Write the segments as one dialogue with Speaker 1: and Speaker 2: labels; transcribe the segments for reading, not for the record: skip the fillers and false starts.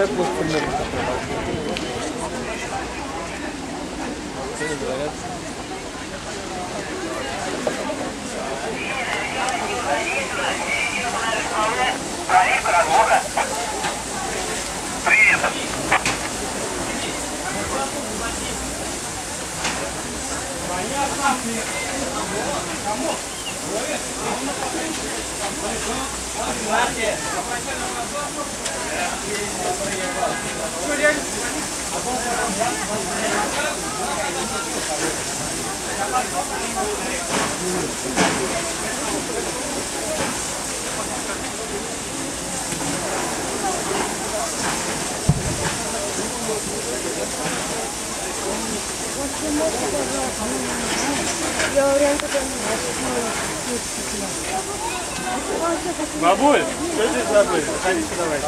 Speaker 1: как будет примерно такой? Цены говорят.
Speaker 2: Проверка разбора. Привет.
Speaker 1: Бабуль, что здесь забыли? Заходите давай.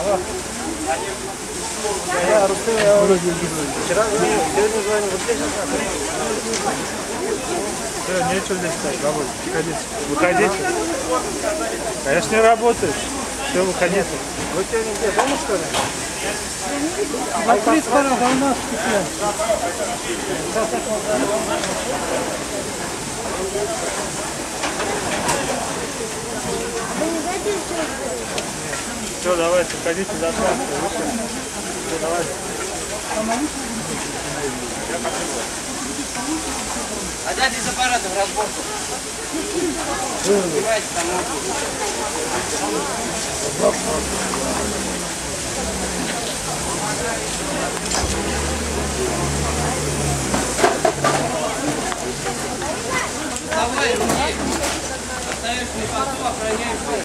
Speaker 1: Я Рустам, вчера звонил, сегодня звонил, вот здесь. Все, нечего здесь стать, бабуль, выходите. Выходите. Конечно, не работаешь. Все, выходите. Вы сегодня где, дома что ли? Закрыть пора, волна вступила. Все, давайте, ходите за станцию. Все, давайте.
Speaker 3: А дайте из аппарата в разборку. Убирайте там.